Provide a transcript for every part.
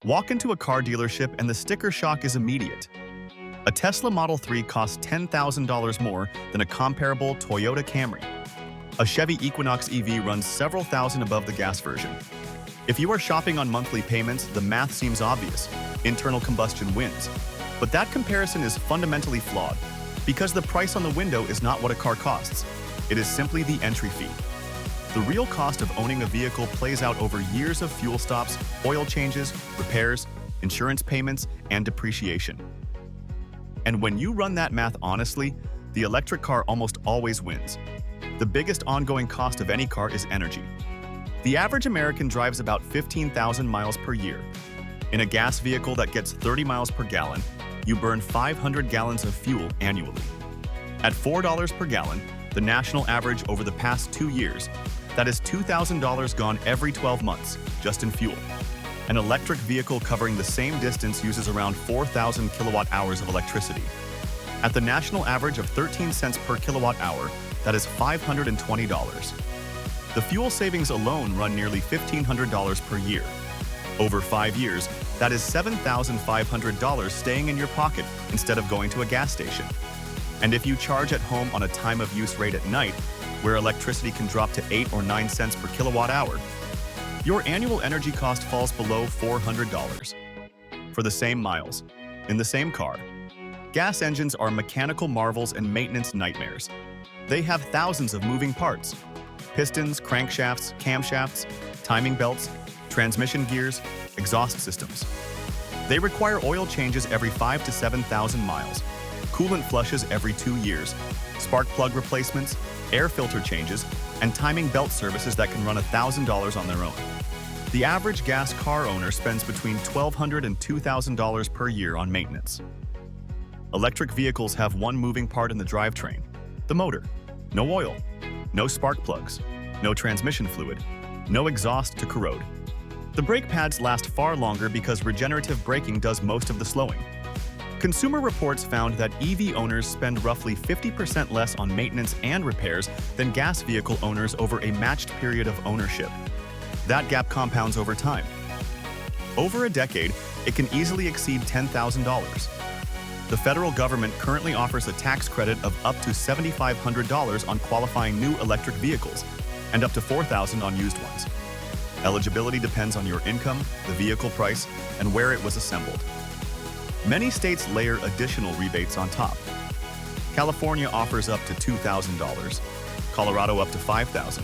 Walk into a car dealership and the sticker shock is immediate. A Tesla Model 3 costs $10,000 more than a comparable Toyota Camry. A Chevy Equinox EV runs several thousand above the gas version. If you are shopping on monthly payments, the math seems obvious. Internal combustion wins. But that comparison is fundamentally flawed, because the price on the window is not what a car costs. It is simply the entry fee. The real cost of owning a vehicle plays out over years of fuel stops, oil changes, repairs, insurance payments, and depreciation. And when you run that math honestly, the electric car almost always wins. The biggest ongoing cost of any car is energy. The average American drives about 15,000 miles per year. In a gas vehicle that gets 30 miles per gallon, you burn 500 gallons of fuel annually. At $4 per gallon, the national average over the past 2 years, that is $2,000 gone every 12 months, just in fuel. An electric vehicle covering the same distance uses around 4,000 kilowatt hours of electricity. At the national average of 13 cents per kilowatt hour, that is $520. The fuel savings alone run nearly $1,500 per year. Over 5 years, that is $7,500 staying in your pocket instead of going to a gas station. And if you charge at home on a time of use rate at night, where electricity can drop to 8 or 9 cents per kilowatt hour, your annual energy cost falls below $400. For the same miles, in the same car, gas engines are mechanical marvels and maintenance nightmares. They have thousands of moving parts: pistons, crankshafts, camshafts, timing belts, transmission gears, exhaust systems. They require oil changes every 5,000 to 7,000 miles, coolant flushes every 2 years, spark plug replacements, air filter changes, and timing belt services that can run $1,000 on their own. The average gas car owner spends between $1,200 and $2,000 per year on maintenance. Electric vehicles have one moving part in the drivetrain: the motor. No oil, no spark plugs, no transmission fluid, no exhaust to corrode. The brake pads last far longer because regenerative braking does most of the slowing. Consumer Reports found that EV owners spend roughly 50% less on maintenance and repairs than gas vehicle owners over a matched period of ownership. That gap compounds over time. Over a decade, it can easily exceed $10,000. The federal government currently offers a tax credit of up to $7,500 on qualifying new electric vehicles and up to $4,000 on used ones. Eligibility depends on your income, the vehicle price, and where it was assembled. Many states layer additional rebates on top. California offers up to $2,000, Colorado up to $5,000,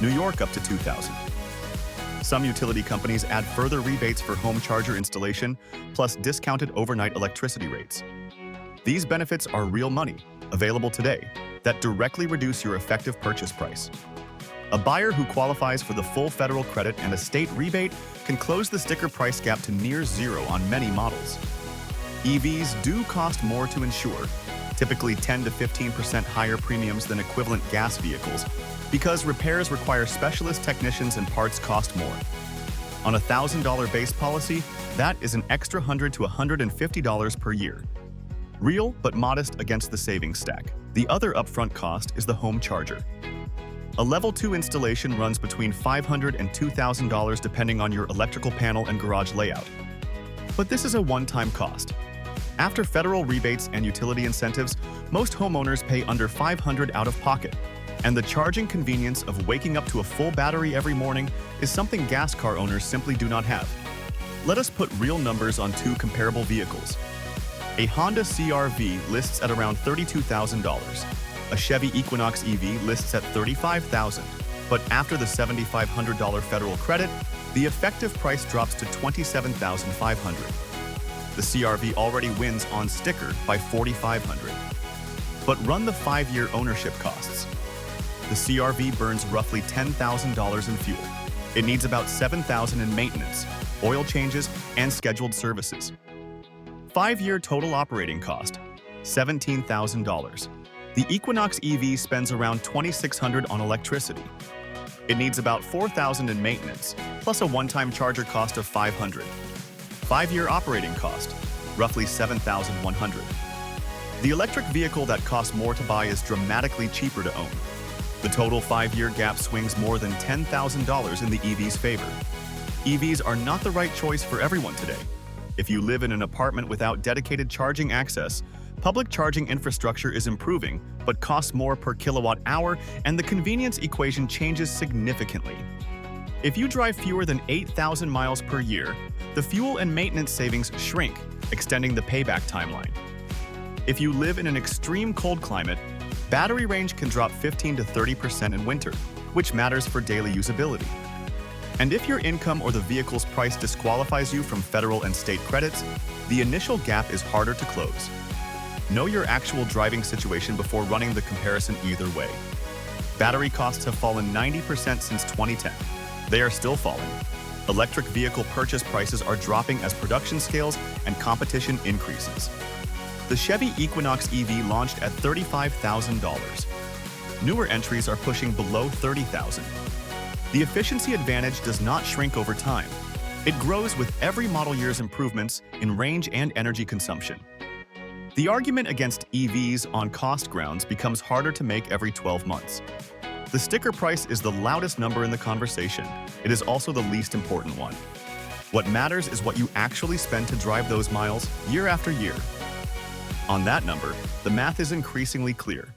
New York up to $2,000. Some utility companies add further rebates for home charger installation, plus discounted overnight electricity rates. These benefits are real money, available today, that directly reduce your effective purchase price. A buyer who qualifies for the full federal credit and a state rebate can close the sticker price gap to near zero on many models. EVs do cost more to insure, typically 10 to 15% higher premiums than equivalent gas vehicles, because repairs require specialist technicians and parts cost more. On a $1,000 base policy, that is an extra $100 to $150 per year. Real but modest against the savings stack. The other upfront cost is the home charger. A Level 2 installation runs between $500 and $2,000 depending on your electrical panel and garage layout. But this is a one-time cost. After federal rebates and utility incentives, most homeowners pay under $500 out of pocket, and the charging convenience of waking up to a full battery every morning is something gas car owners simply do not have. Let us put real numbers on two comparable vehicles. A Honda CR-V lists at around $32,000. A Chevy Equinox EV lists at $35,000, but after the $7,500 federal credit, the effective price drops to $27,500. The CR-V already wins on sticker by $4,500. But run the 5-year ownership costs. The CR-V burns roughly $10,000 in fuel. It needs about $7,000 in maintenance, oil changes, and scheduled services. 5-year total operating cost, $17,000. The Equinox EV spends around $2,600 on electricity. It needs about $4,000 in maintenance, plus a one-time charger cost of $500. 5-year operating cost, roughly $7,100. The electric vehicle that costs more to buy is dramatically cheaper to own. The total 5-year gap swings more than $10,000 in the EV's favor. EVs are not the right choice for everyone today. If you live in an apartment without dedicated charging access, public charging infrastructure is improving, but costs more per kilowatt hour, and the convenience equation changes significantly. If you drive fewer than 8,000 miles per year, the fuel and maintenance savings shrink, extending the payback timeline. If you live in an extreme cold climate, battery range can drop 15 to 30% in winter, which matters for daily usability. And if your income or the vehicle's price disqualifies you from federal and state credits, the initial gap is harder to close. Know your actual driving situation before running the comparison either way. Battery costs have fallen 90% since 2010. They are still falling. Electric vehicle purchase prices are dropping as production scales and competition increases. The Chevy Equinox EV launched at $35,000. Newer entries are pushing below $30,000. The efficiency advantage does not shrink over time. It grows with every model year's improvements in range and energy consumption. The argument against EVs on cost grounds becomes harder to make every 12 months. The sticker price is the loudest number in the conversation. It is also the least important one. What matters is what you actually spend to drive those miles year after year. On that number, the math is increasingly clear.